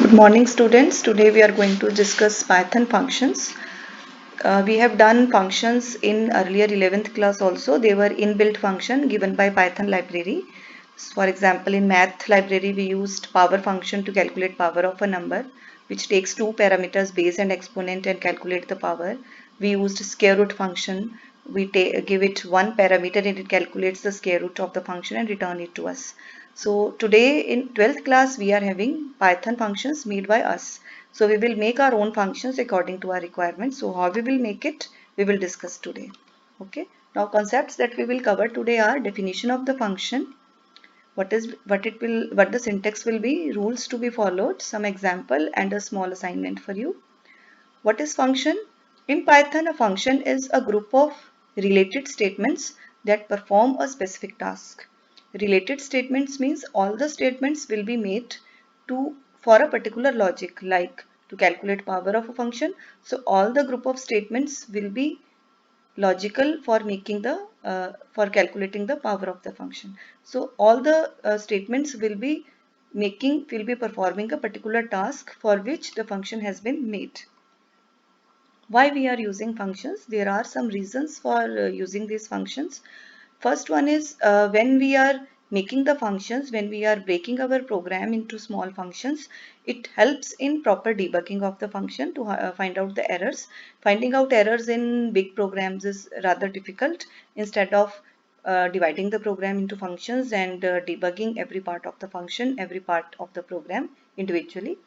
Good morning, students. Today we are going to discuss Python functions. We have done functions in earlier 11th class also. They were inbuilt function given by Python library. For example, in math library we used power function to calculate power of a number, which takes two parameters, base and exponent, and calculate the power. We used square root function. We give it one parameter and it calculates the square root of the function and return it to us. So today in 12th class we are having Python functions made by us. So we will make our own functions according to our requirements. So how we will make it, we will discuss today. Okay. Now concepts that we will cover today are definition of the function, what the syntax will be, rules to be followed, some example, and a small assignment for you. What is function? In Python, a function is a group of related statements that perform a specific task. Related statements means all the statements will be made for a particular logic, like to calculate power of a function. So all the group of statements will be logical for making the for calculating the power of the function. So all the statements will be performing a particular task for which the function has been made. Why we are using functions? There are some reasons for using these functions. First one is when we are making the functions, when we are breaking our program into small functions, it helps in proper debugging of the function to find out the errors. Finding out errors in big programs is rather difficult. Instead of dividing the program into functions and debugging every part of the function, every part of the program individually,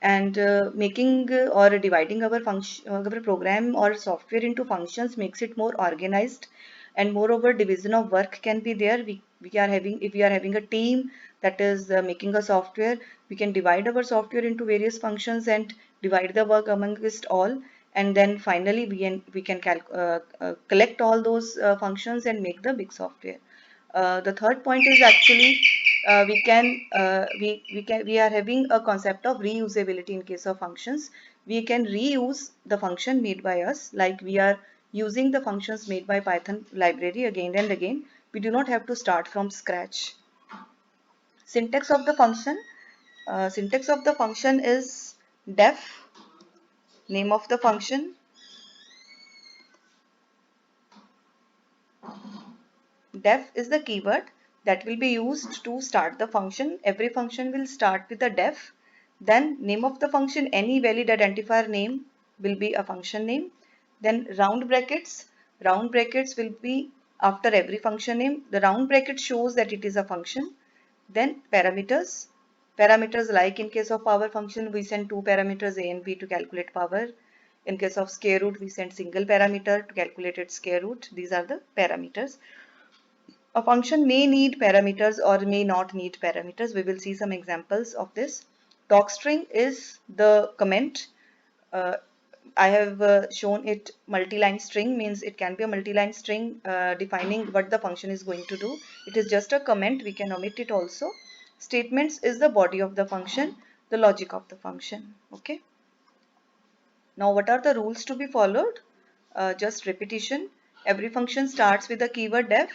and making or dividing our function, our program or software into functions makes it more organized, and moreover division of work can be there. We are having, if we are having a team that is making a software, we can divide our software into various functions and divide the work amongst all, and then finally we can collect all those functions and make the big software. The third point is actually we are having a concept of reusability in case of functions. We can reuse the function made by us, like we are using the functions made by Python library again and again. We do not have to start from scratch. Syntax of the function. Syntax of the function is def, name of the function. Def is the keyword that will be used to start the function. Every function will start with a def. Then name of the function, any valid identifier name will be a function name. Then round brackets. Round brackets will be after every function name. The round bracket shows that it is a function. Then parameters. Parameters, like in case of power function, we send two parameters a and b to calculate power. In case of square root, we send single parameter to calculate its square root. These are the parameters. A function may need parameters or may not need parameters. We will see some examples of this. Docstring is the comment. Uh, I have shown it multi-line string, means it can be a multi-line string defining what the function is going to do. It is just a comment. We can omit it also. Statements is the body of the function, the logic of the function. Okay. Now what are the rules to be followed? Just repetition. Every function starts with the keyword def.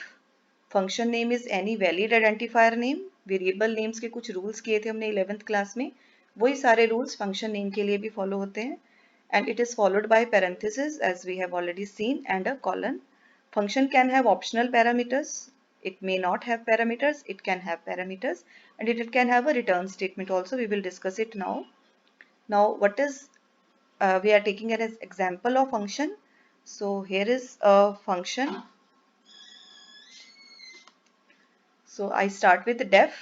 Function name is any valid identifier name. Variable names के कुछ rules किए थे हमने 11th class में, वही सारे rules function name के लिए भी फॉलो होते हैं. And it is followed by parenthesis as we have already seen and a colon. Function can have optional parameters, it may not have parameters, it can have parameters, and it can have a return statement also. We will discuss it now. Now what is we are taking an example of function. So here is a function. So I start with def.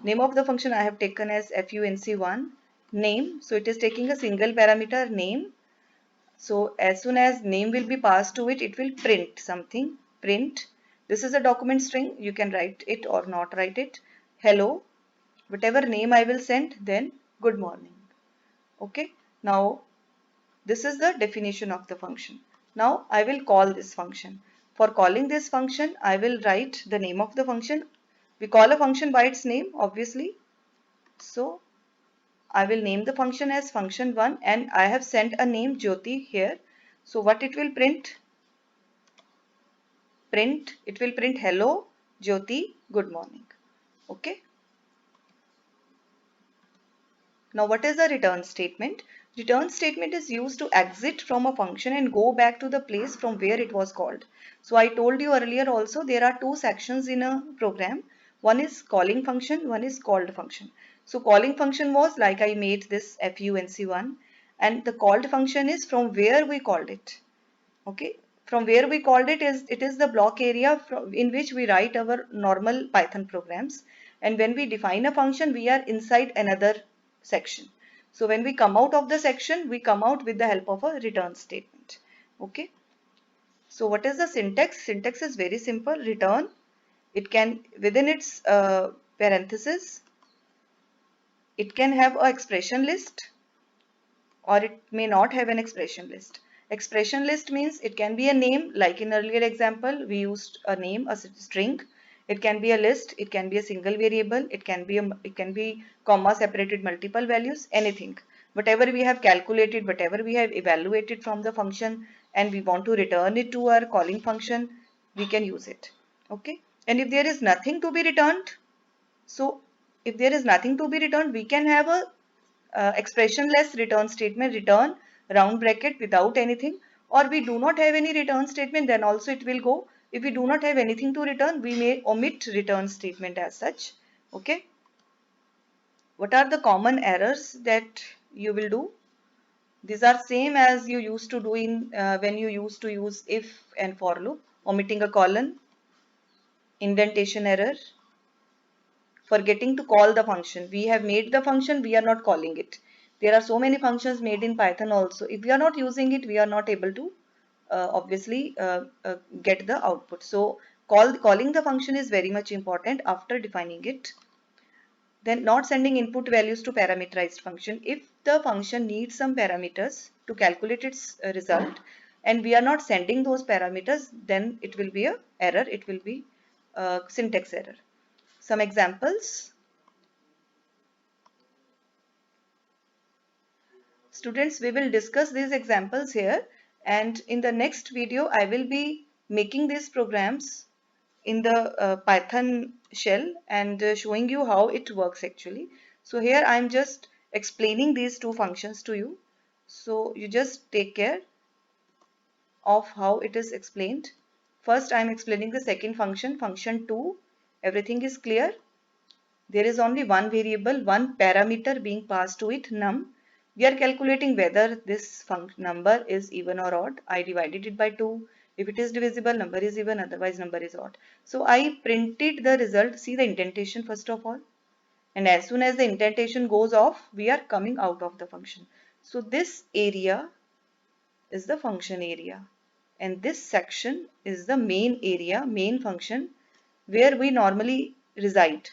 Name of the function I have taken as func1. Name, so it is taking a single parameter name. So as soon as name will be passed to it, it will print something. Print, this is a document string, you can write it or not write it. Hello, whatever name I will send, then good morning. Okay, now this is the definition of the function. Now I will call this function. For calling this function, I will write the name of the function. We call a function by its name, obviously. So I will name the function as function1, and I have sent a name Jyoti here. So what it will print? It will print hello Jyoti, good morning. Okay. Now what is a return statement? Return statement is used to exit from a function and go back to the place from where it was called. So I told you earlier also there are two sections in a program. One is calling function, one is called function. So calling function was like I made this func1, and the called function is from where we called it. Okay, from where we called it is the block area in which we write our normal Python programs, and when we define a function we are inside another section. So when we come out of the section we come out with the help of a return statement. Okay, so what is the syntax? Syntax is very simple. Return, it can within its parenthesis it can have a expression list or it may not have an expression list. Expression list means it can be a name, like in earlier example we used a name, a string. It can be a list, it can be a single variable, it can be comma separated multiple values, anything. Whatever we have calculated, whatever we have evaluated from the function and we want to return it to our calling function, we can use it. Okay. And if there is nothing to be returned, so if there is nothing to be returned, we can have a expressionless return statement, return round bracket without anything, or we do not have any return statement, then also it will go. If we do not have anything to return, we may omit return statement as such. Okay. What are the common errors that you will do? These are same as you used to do in when you used to use if and for loop. Omitting a colon, indentation error, forgetting to call the function. We have made the function, we are not calling it. There are so many functions made in Python also. If we are not using it, we are not able to obviously get the output. So calling the function is very much important after defining it. Then not sending input values to parameterized function. If the function needs some parameters to calculate its result and we are not sending those parameters, then it will be a error. It will be syntax error. Some examples. Students, we will discuss these examples here, and in the next video I will be making these programs in the Python shell and showing you how it works actually. So here I am just explaining these two functions to you. So you just take care of how it is explained. First I am explaining the second function, function 2. Everything is clear. There is only one variable, one parameter being passed to it, num. We are calculating whether this number is even or odd. I divided it by 2. If it is divisible, number is even, otherwise number is odd. So I printed the result. See the indentation first of all. And as soon as the indentation goes off, we are coming out of the function. So this area is the function area. And this section is the main area, main function, where we normally reside.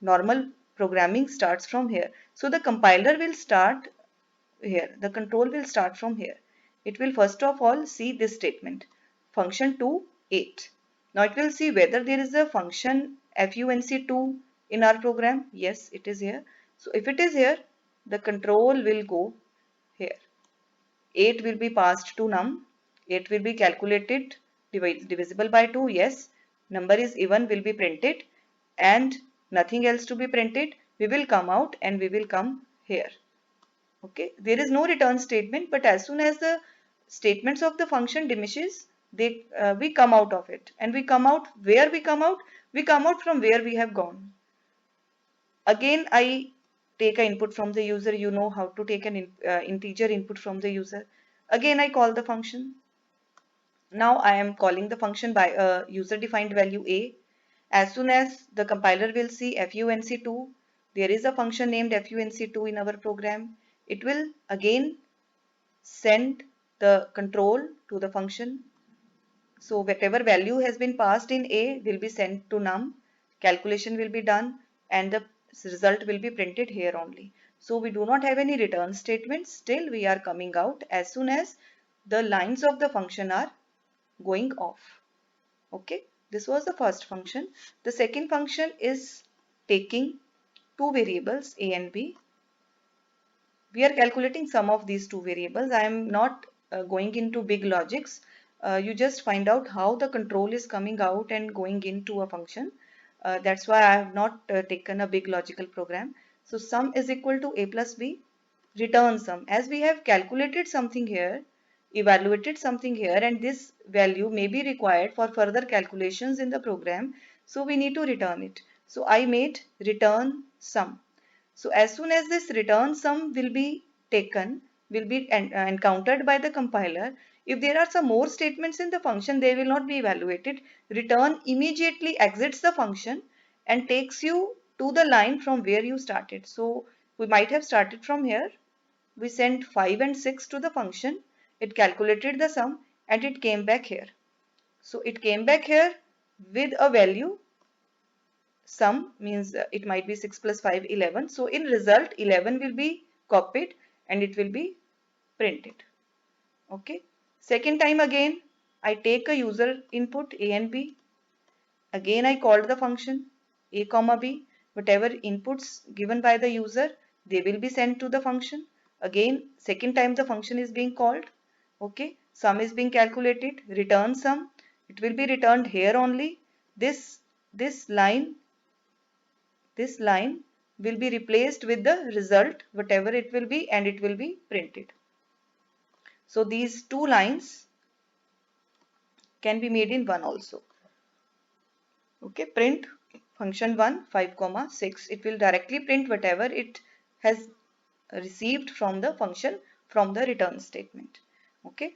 Normal programming starts from here. So the compiler will start here. The control will start from here. It will first of all see this statement, function 2 8. Now it will see whether there is a function func2 in our program. Yes, it is here. So if it is here, the control will go here. 8 will be passed to num. 8 will be calculated, divisible by 2. Yes, number is even, will be printed, and nothing else to be printed. We will come out and we will come here. Okay, there is no return statement, but as soon as the statements of the function diminishes, we come out of it, and we come out where we come out. We come out from where we have gone. Again, I take an input from the user. You know how to take an integer input from the user. Again, I call the function. Now I am calling the function by a user defined value a. As soon as the compiler will see func2, there is a function named func2 in our program. It will again send the control to the function. So whatever value has been passed in a will be sent to num, calculation will be done, and the result will be printed here only. So we do not have any return statement. Still we are coming out as soon as the lines of the function are going off. Okay, this was the first function. The second function is taking two variables a and b. We are calculating sum of these two variables. I am not going into big logics. You just find out how the control is coming out and going into a function. That's why I have not taken a big logical program. So sum is equal to a plus b, return sum. As we have calculated something here, evaluated something here, and this value may be required for further calculations in the program, so we need to return it. So I made return sum. So as soon as this return sum will be taken, will be encountered by the compiler, if there are some more statements in the function, they will not be evaluated. Return immediately exits the function and takes you to the line from where you started. So we might have started from here. We sent 5 and 6 to the function. It calculated the sum and it came back here. So it came back here with a value. Sum means it might be 6 plus 5, 11. So in result, 11 will be copied and it will be printed. Okay. Second time again, I take a user input a and b. Again, I called the function a comma b. Whatever inputs given by the user, they will be sent to the function. Again, second time the function is being called. Okay. Sum is being calculated. Return sum. It will be returned here only. This line will be replaced with the result, whatever it will be, and it will be printed. So these two lines can be made in one also. Okay, print function 1 5 comma 6. It will directly print whatever it has received from the function from the return statement. Okay,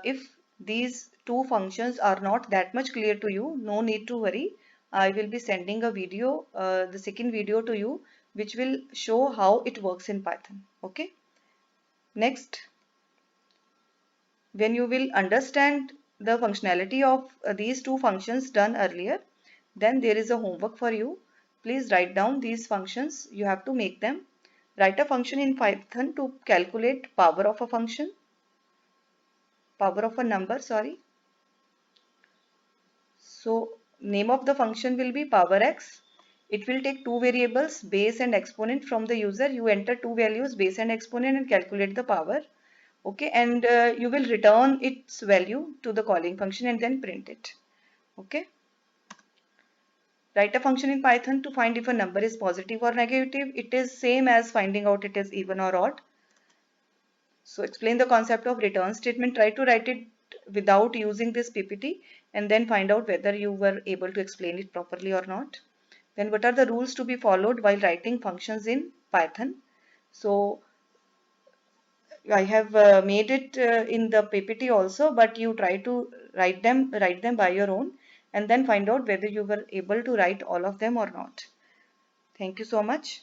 if these two functions are not that much clear to you, no need to worry. I will be sending a video, the second video to you, which will show how it works in Python. Okay. Next, when you will understand the functionality of these two functions done earlier, then there is a homework for you. Please write down these functions. You have to make them. Write a function in Python to calculate power of a function, power of a number, sorry. So name of the function will be power x. It will take two variables, base and exponent from the user. You enter two values, base and exponent, and calculate the power. Okay, and you will return its value to the calling function and then print it. Okay. Write a function in Python to find if a number is positive or negative. It is same as finding out it is even or odd. So explain the concept of return statement. Try to write it without using this PPT and then find out whether you were able to explain it properly or not. Then what are the rules to be followed while writing functions in Python? So I have made it in the PPT also, but you try to write them by your own and then find out whether you were able to write all of them or not. Thank you so much.